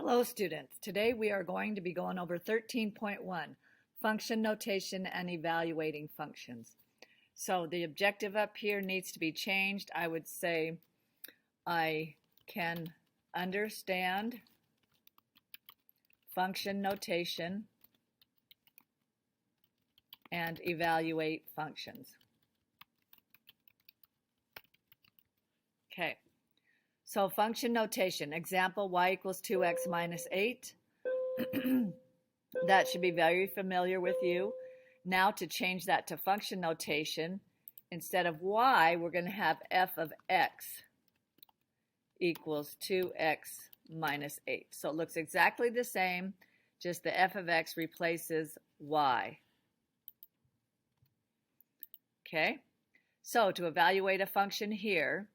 Hello students, today we are going to be going over 13.1, function notation and evaluating functions. So the objective up here needs to be changed. I would say I can understand function notation and evaluate functions. Okay. So function notation, example, y equals 2x minus 8. That should be very familiar with you. Now to change that to function notation, instead of y, we're going to have f of x equals 2x minus 8. So it looks exactly the same, just the f of x replaces y. Okay, so to evaluate a function here,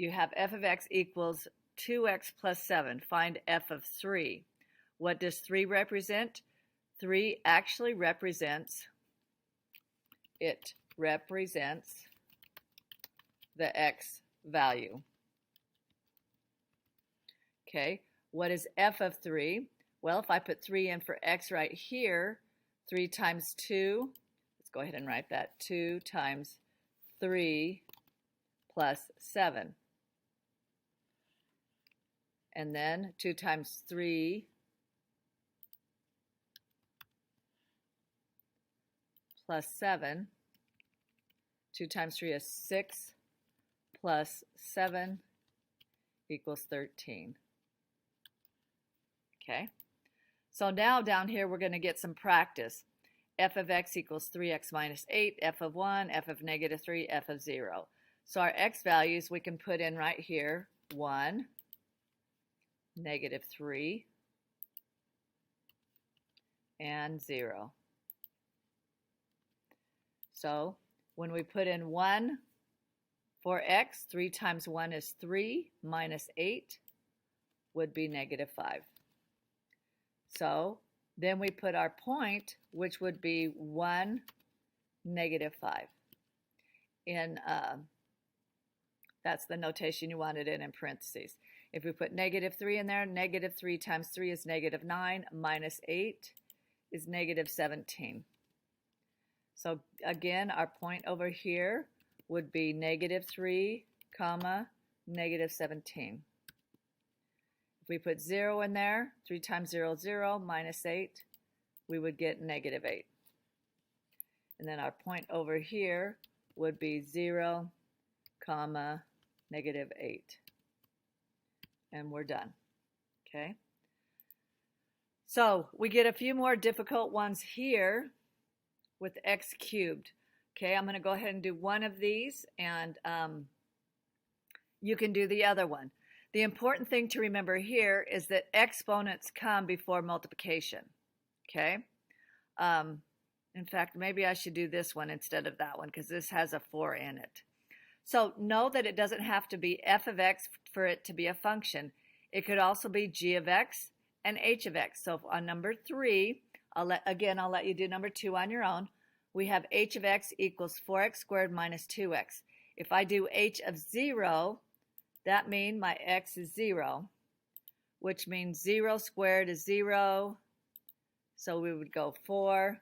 you have f of x equals 2x plus 7. Find f of 3. What does 3 represent? 3 actually represents, it represents the x value. Okay, what is f of 3? Well, if I put 3 in for x right here, 3 times 2, let's go ahead and write that, 2 times 3 plus 7. And then 2 times 3 plus 7. 2 times 3 is 6 plus 7 equals 13. Okay, so now down here we're going to get some practice. F of x equals 3x minus 8, f of 1, f of negative 3, f of 0. So our x values we can put in right here, 1, negative 3, and 0. So when we put in 1 for x, 3 times 1 is 3, minus 8 would be negative 5. So then we put our point, which would be 1, negative 5. That's the notation you wanted in parentheses. If we put negative 3 in there, negative 3 times 3 is negative 9, minus 8 is negative 17. So again, our point over here would be negative 3, comma, negative 17. If we put 0 in there, 3 times 0 is 0, minus 8, we would get negative 8. And then our point over here would be 0, comma, negative 8. And we're done. Okay. So we get a few more difficult ones here with x cubed. Okay, I'm going to go ahead and do one of these, and you can do the other one. The important thing to remember here is that exponents come before multiplication. Okay. In fact, maybe I should do this one instead of that one because this has a 4 in it. So know that it doesn't have to be f of x for it to be a function. It could also be g of x and h of x. So on number 3, I'll let you do number 2 on your own. We have h of x equals 4x squared minus 2x. If I do h of 0, that means my x is 0, which means 0 squared is 0. So we would go 4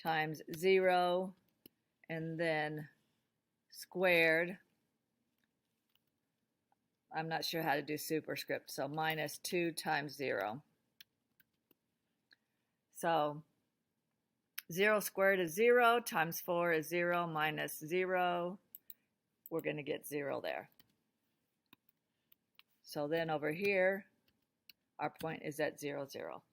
times 0 and then squared. I'm not sure how to do superscript, so minus 2 times 0. So 0 squared is 0, times 4 is 0, minus 0. We're going to get 0 there. So then over here, our point is at 0, 0.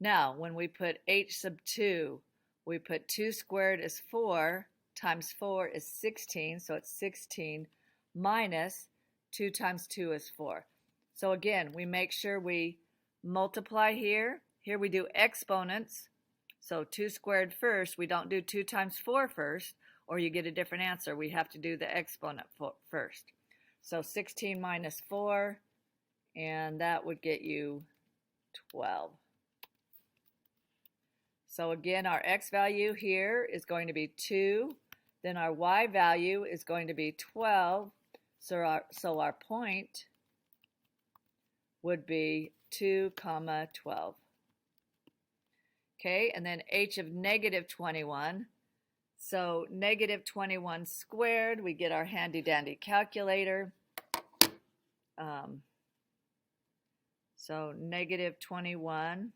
Now, when we put h sub 2, we put 2 squared is 4, times 4 is 16, so it's 16 minus 2 times 2 is 4. So again, we make sure we multiply here. Here we do exponents. So 2 squared first. We don't do 2 times 4 first, or you get a different answer. We have to do the exponent first. So 16 minus 4, and that would get you 12. So again, our x value here is going to be 2. Then our y value is going to be 12. So our point would be 2 comma 12. Okay, and then h of negative 21. So negative 21 squared, we get our handy dandy calculator. So negative 21,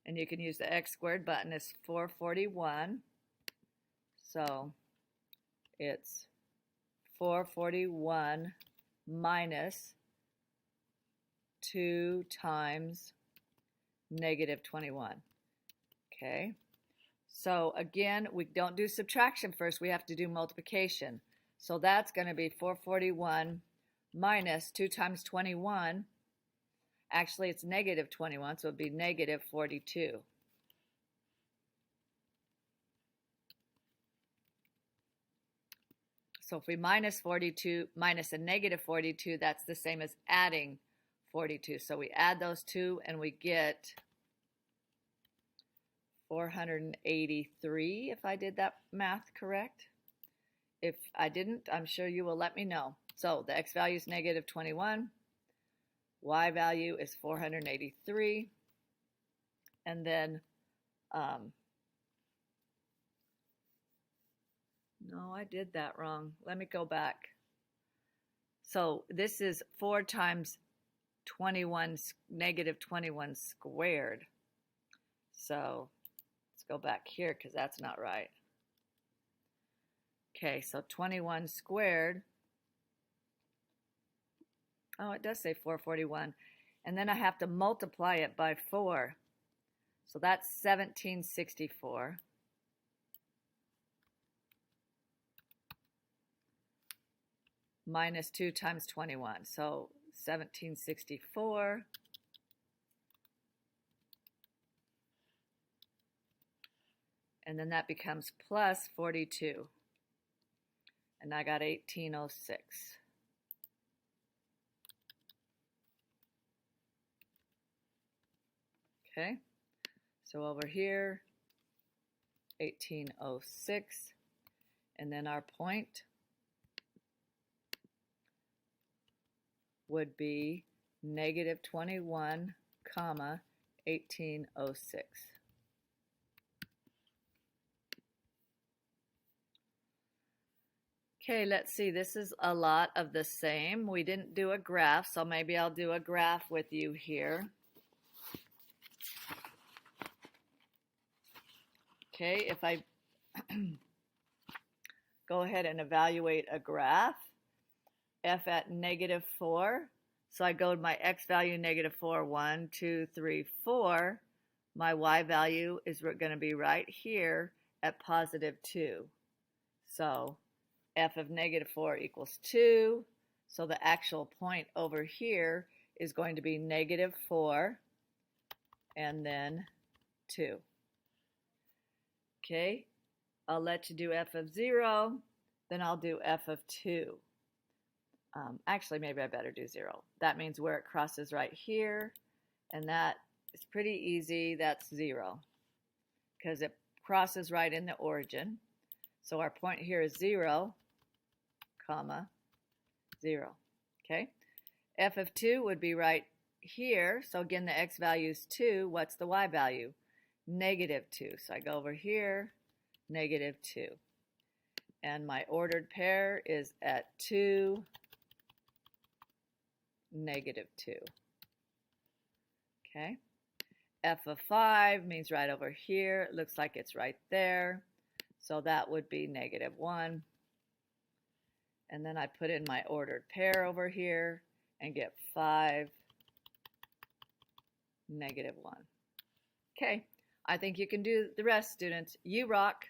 and you can use the x squared button, is 441. So it's 441 minus 2 times negative 21. Okay, so again, we don't do subtraction first, we have to do multiplication. So that's going to be 441 minus 2 times 21. Actually, it's negative 21, so it would be negative 42. So if we minus 42, minus a negative 42, that's the same as adding 42. So we add those two and we get 483, if I did that math correct. If I didn't, I'm sure you will let me know. So the x value is negative 21, y value is 483, and then, no, I did that wrong. Let me go back. So this is 4 times 21, negative 21 squared. So let's go back here because that's not right. Okay, so 21 squared. Oh, it does say 441. And then I have to multiply it by 4. So that's 1764. Minus 2 times 21. So 1764. And then that becomes plus 42. And I got 1806. Okay, so over here, 1806, and then our point would be negative 21, comma, 1806. Okay, let's see, this is a lot of the same. We didn't do a graph, so maybe I'll do a graph with you here. Okay, if I go ahead and evaluate a graph, f at negative 4, so I go to my x value negative 4, 1, 2, 3, 4. My y value is going to be right here at positive 2. So f of negative 4 equals 2. So the actual point over here is going to be negative 4 and then 2. Okay, I'll let you do f of 0, then I'll do f of 2. Actually, maybe I better do 0. That means where it crosses right here, and that is pretty easy. That's 0, because it crosses right in the origin. So our point here is 0, comma, 0. Okay, f of 2 would be right here. So again, the x value is 2. What's the y value? Negative 2. So I go over here, negative 2. And my ordered pair is at 2, negative 2. Okay. F of 5 means right over here. It looks like it's right there. So that would be negative 1. And then I put in my ordered pair over here and get 5, negative 1. Okay. I think you can do the rest, students. You rock.